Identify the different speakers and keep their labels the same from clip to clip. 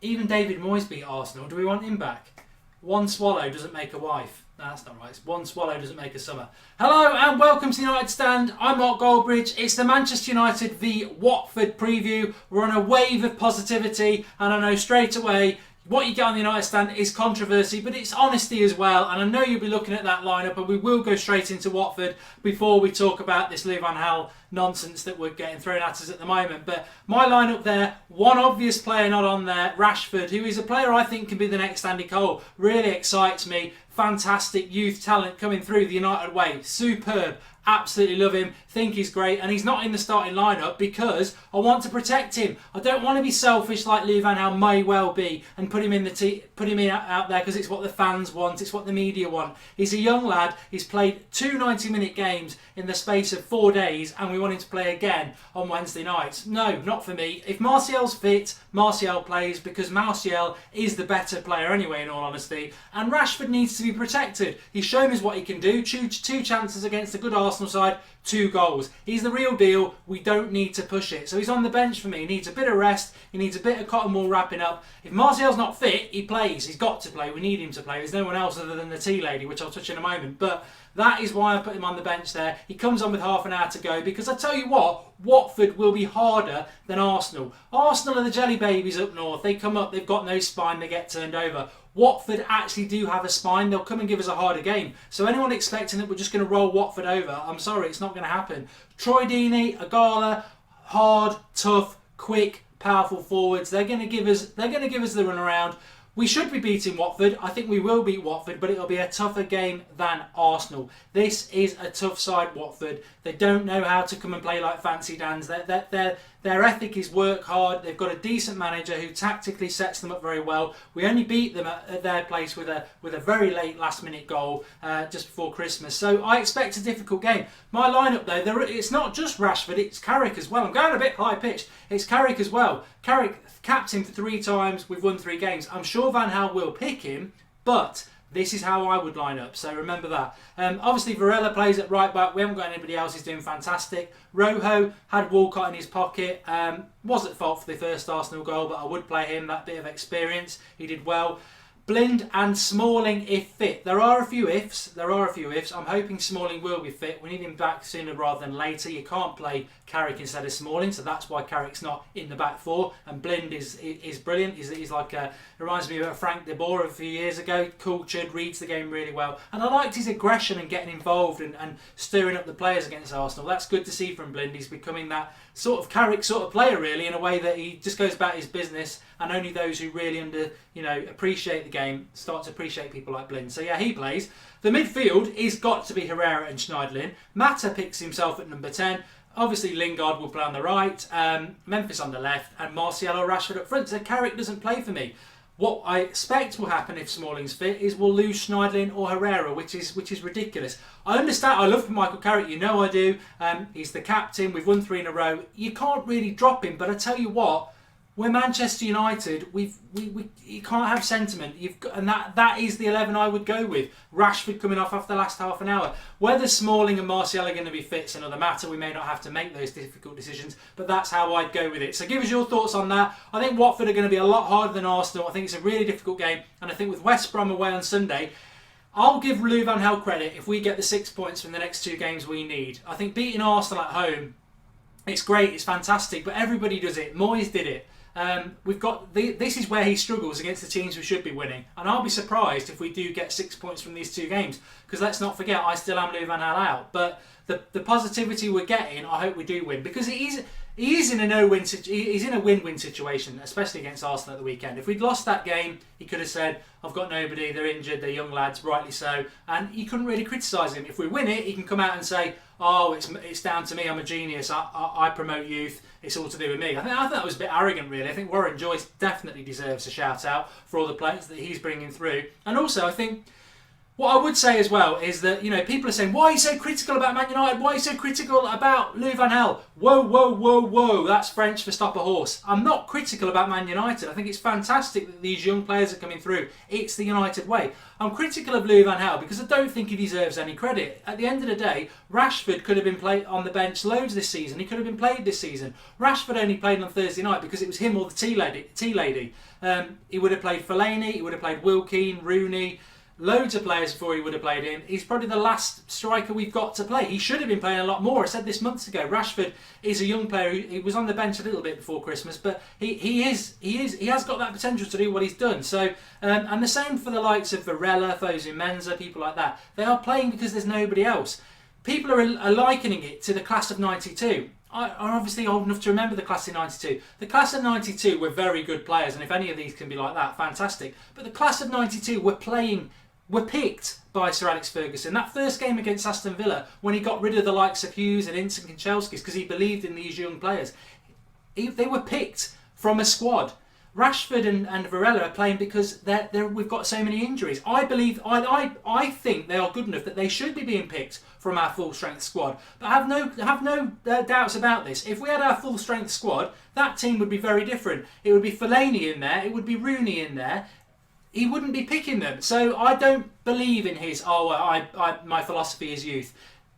Speaker 1: Even David Moyes beat Arsenal. Do we want him back? One swallow doesn't make a wife. No, that's not right. One swallow doesn't make a summer. Hello and welcome to the United Stand. I'm Mark Goldbridge. It's the Manchester United v Watford preview. We're on a wave of positivity, and I know straight away what you get on the United Stand is controversy, but it's honesty as well. And I know you'll be looking at that lineup, but we will go straight into Watford before we talk about this Louis van Gaal nonsense that we're getting thrown at us at the moment. But my lineup there, one obvious player not on there, Rashford, who is a player I think can be the next Andy Cole. Really excites me. Fantastic youth talent coming through the United way. Superb. Absolutely love him, think he's great, and he's not in the starting lineup because I want to protect him. I don't want to be selfish like Louis van Gaal may well be and put him out there because it's what the fans want, it's what the media want. He's a young lad, he's played 2 90-minute games in the space of 4 days, and we want him to play again on Wednesday nights. No, not for me. If Martial's fit, Martial plays because Martial is the better player anyway, in all honesty, and Rashford needs to be protected. He's shown us what he can do. Two chances against a good Arsenal side, 2 goals. He's the real deal. We don't need to push it. So he's on the bench for me. He needs a bit of rest. He needs a bit of cotton wool wrapping up. If Martial's not fit, he plays. He's got to play. We need him to play. There's no one else other than the tea lady, which I'll touch in a moment. But that is why I put him on the bench there. He comes on with half an hour to go because I tell you what, Watford will be harder than Arsenal. Arsenal are the jelly babies up north. They come up, they've got no spine, they get turned over. Watford actually do have a spine. They'll come and give us a harder game. So anyone expecting that we're just going to roll Watford over, I'm sorry, it's not going to happen. Troy Deeney, Agala, hard, tough, quick, powerful forwards. They're going to give us the run around. We should be beating Watford. I think we will beat Watford, but it'll be a tougher game than Arsenal. This is a tough side, Watford. They don't know how to come and play like fancy Dans. Their ethic is work hard. They've got a decent manager who tactically sets them up very well. We only beat them at their place with a very late last-minute goal just before Christmas. So I expect a difficult game. My lineup, though, it's not just Rashford, it's Carrick as well. I'm going a bit high-pitched. It's Carrick as well. Carrick, captain for 3 times. We've won 3 games. I'm sure Van Gaal will pick him, but this is how I would line up, so remember that. Obviously, Varela plays at right back. We haven't got anybody else who's doing fantastic. Rojo had Walcott in his pocket. Was at fault for the first Arsenal goal, but I would play him, that bit of experience. He did well. Blind and Smalling if fit. There are a few ifs. I'm hoping Smalling will be fit. We need him back sooner rather than later. You can't play Carrick instead of Smalling, so that's why Carrick's not in the back 4. And Blind is brilliant. He's like reminds me of Frank de Boer a few years ago. Cultured, reads the game really well. And I liked his aggression and getting involved and stirring up the players against Arsenal. That's good to see from Blind. He's becoming that sort of Carrick sort of player, really, in a way that he just goes about his business, and only those who really appreciate the game start to appreciate people like Blind. So yeah, he plays. The midfield is got to be Herrera and Schneiderlin. Mata picks himself at number 10. Obviously Lingard will play on the right, Memphis on the left, and Martial or Rashford up front. So Carrick doesn't play for me. What I expect will happen if Smalling's fit is we'll lose Schneiderlin or Herrera, which is ridiculous. I understand. I love Michael Carrick. You know I do. He's the captain. We've won 3 in a row. You can't really drop him. But I tell you what, we're Manchester United. You can't have sentiment. And that is the 11 I would go with. Rashford coming off after the last half an hour. Whether Smalling and Martial are going to be fit is another matter. We may not have to make those difficult decisions, but that's how I'd go with it. So give us your thoughts on that. I think Watford are going to be a lot harder than Arsenal. I think it's a really difficult game, and I think with West Brom away on Sunday, I'll give Louis van Gaal credit if we get the 6 points from the next 2 games we need. I think beating Arsenal at home, it's great, it's fantastic, but everybody does it. Moyes did it. This is where he struggles against the teams we should be winning, and I'll be surprised if we do get 6 points from these 2 games, because let's not forget I still am Louis van Gaal out, but the positivity we're getting, I hope we do win, because he is in a he's in a win-win situation, especially against Arsenal at the weekend. If we'd lost that game, he could have said, I've got nobody, they're injured, they're young lads, rightly so, and you couldn't really criticise him. If we win it, he can come out and say, oh, it's down to me, I'm a genius, I promote youth, it's all to do with me. I think that was a bit arrogant, really. I think Warren Joyce definitely deserves a shout out for all the players that he's bringing through. And also, I think What I would say as well is that, people are saying, why are you so critical about Man United? Why are you so critical about Louis van Gaal? Whoa, whoa, whoa, whoa. That's French for stop a horse. I'm not critical about Man United. I think it's fantastic that these young players are coming through. It's the United way. I'm critical of Louis van Gaal because I don't think he deserves any credit. At the end of the day, Rashford could have been played on the bench loads this season. He could have been played this season. Rashford only played on Thursday night because it was him or the tea lady. He would have played Fellaini, he would have played Wilkeen, Rooney, loads of players before he would have played him. He's probably the last striker we've got to play. He should have been playing a lot more. I said this months ago. Rashford is a young player. He was on the bench a little bit before Christmas, but he has got that potential to do what he's done. So and the same for the likes of Varela, Fosu Mensah, people like that. They are playing because there's nobody else. People are likening it to the class of '92. I'm obviously old enough to remember the class of '92. The class of '92 were very good players, and if any of these can be like that, fantastic. But the class of '92 were picked by Sir Alex Ferguson. That first game against Aston Villa, when he got rid of the likes of Hughes and Ince and Kanchelskis because he believed in these young players, they were picked from a squad. Rashford and Varela are playing because we've got so many injuries. I think they are good enough that they should be being picked from our full strength squad. But I have no doubts about this. If we had our full strength squad, that team would be very different. It would be Fellaini in there. It would be Rooney in there. He wouldn't be picking them. So I don't believe in his, my philosophy is youth.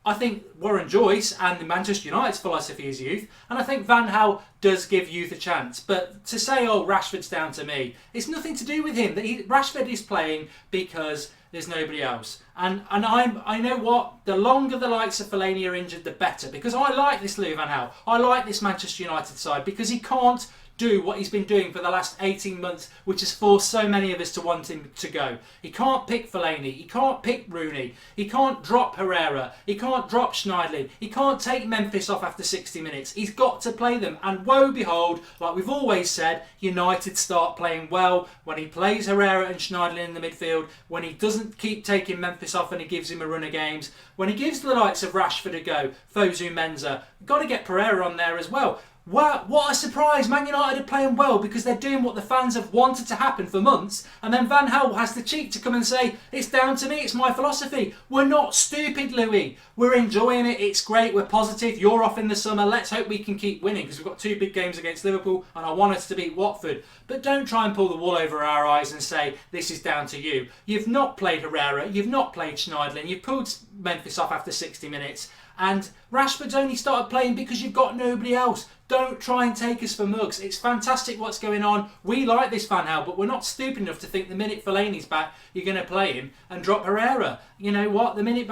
Speaker 1: I think Warren Joyce and the Manchester United's philosophy is youth, and I think Van Gaal does give youth a chance. But to say, Rashford's down to me, it's nothing to do with him. Rashford is playing because there's nobody else. And I know what, the longer the likes of Fellaini are injured, the better. Because I like this Louis van Gaal. I like this Manchester United side because he can't do what he's been doing for the last 18 months, which has forced so many of us to want him to go. He can't pick Fellaini, he can't pick Rooney, he can't drop Herrera, he can't drop Schneiderlin, he can't take Memphis off after 60 minutes. He's got to play them, and woe behold, like we've always said, United start playing well when he plays Herrera and Schneiderlin in the midfield, when he doesn't keep taking Memphis off and he gives him a run of games, when he gives the likes of Rashford a go, Fosu Mensah, got to get Pereira on there as well. What a surprise. Man United are playing well because they're doing what the fans have wanted to happen for months, and then Van Gaal has the cheek to come and say, it's down to me, it's my philosophy. We're not stupid, Louis. We're enjoying it, it's great, we're positive, you're off in the summer, let's hope we can keep winning because we've got 2 big games against Liverpool and I want us to beat Watford. But don't try and pull the wool over our eyes and say, this is down to you. You've not played Herrera, you've not played Schneiderlin, you've pulled Memphis off after 60 minutes, and Rashford's only started playing because you've got nobody else. Don't try and take us for mugs. It's fantastic what's going on. We like this Van Gaal, but we're not stupid enough to think the minute Fellaini's back, you're going to play him and drop Herrera. You know what? The minute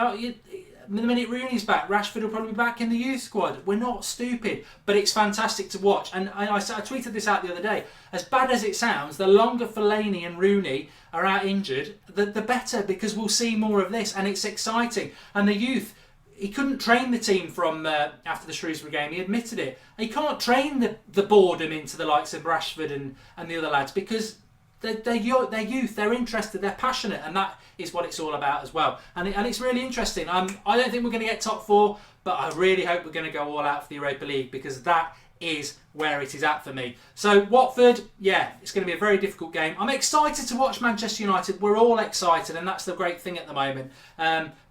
Speaker 1: Rooney's back, Rashford will probably be back in the youth squad. We're not stupid, but it's fantastic to watch. And I tweeted this out the other day. As bad as it sounds, the longer Fellaini and Rooney are out injured, the better, because we'll see more of this, and it's exciting. And the youth, he couldn't train the team from after the Shrewsbury game. He admitted it. He can't train the boredom into the likes of Rashford and the other lads because they're youth, they're interested, they're passionate, and that is what it's all about as well. And it's really interesting. I don't think we're going to get top 4, but I really hope we're going to go all out for the Europa League because that is where it is at for me. So Watford, yeah, it's going to be a very difficult game. I'm excited to watch Manchester United. We're all excited, and that's the great thing at the moment.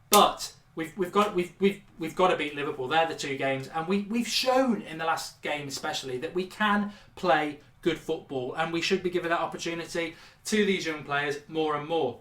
Speaker 1: But We've got to beat Liverpool. They're the 2 games, and we've shown in the last game especially that we can play good football, and we should be giving that opportunity to these young players more and more.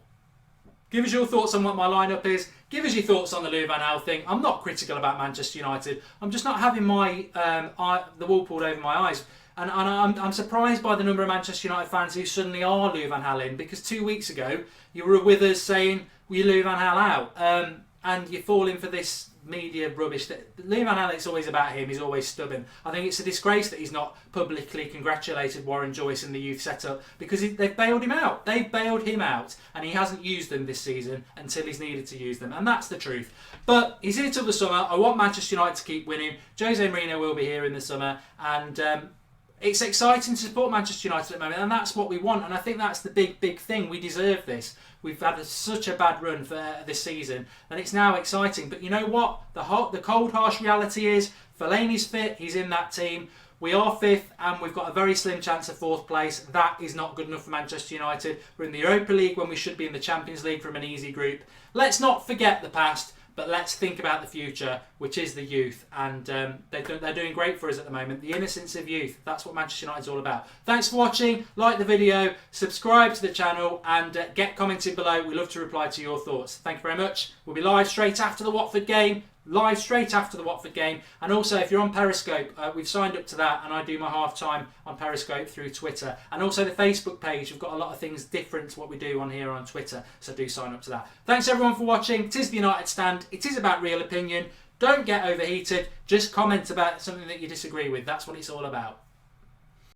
Speaker 1: Give us your thoughts on what my lineup is. Give us your thoughts on the Louis van Gaal thing. I'm not critical about Manchester United. I'm just not having the wool pulled over my eyes. And I'm surprised by the number of Manchester United fans who suddenly are Louis van Gaal in, because 2 weeks ago you were with us saying, "Will you Louis van Gaal out?" And you're falling for this media rubbish. Louis van Gaal, it's always about him. He's always stubborn. I think it's a disgrace that he's not publicly congratulated Warren Joyce and the youth setup because they've bailed him out. They've bailed him out, and he hasn't used them this season until he's needed to use them, and that's the truth. But he's here till the summer. I want Manchester United to keep winning. Jose Mourinho will be here in the summer, and it's exciting to support Manchester United at the moment, and that's what we want. And I think that's the big thing. We deserve this. We've had such a bad run for this season, and it's now exciting. But you know what? The cold, harsh reality is Fellaini's fit. He's in that team. We are fifth and we've got a very slim chance of fourth place. That is not good enough for Manchester United. We're in the Europa League when we should be in the Champions League from an easy group. Let's not forget the past, but let's think about the future, which is the youth. And they're doing great for us at the moment. The innocence of youth. That's what Manchester United is all about. Thanks for watching. Like the video, subscribe to the channel, and get commenting below. We love to reply to your thoughts. Thank you very much. We'll be live straight after the Watford game. And also, if you're on Periscope, we've signed up to that, and I do my half-time on Periscope through Twitter. And also the Facebook page, we've got a lot of things different to what we do on here on Twitter, so do sign up to that. Thanks everyone for watching. It is the United Stand. It is about real opinion. Don't get overheated. Just comment about something that you disagree with. That's what it's all about.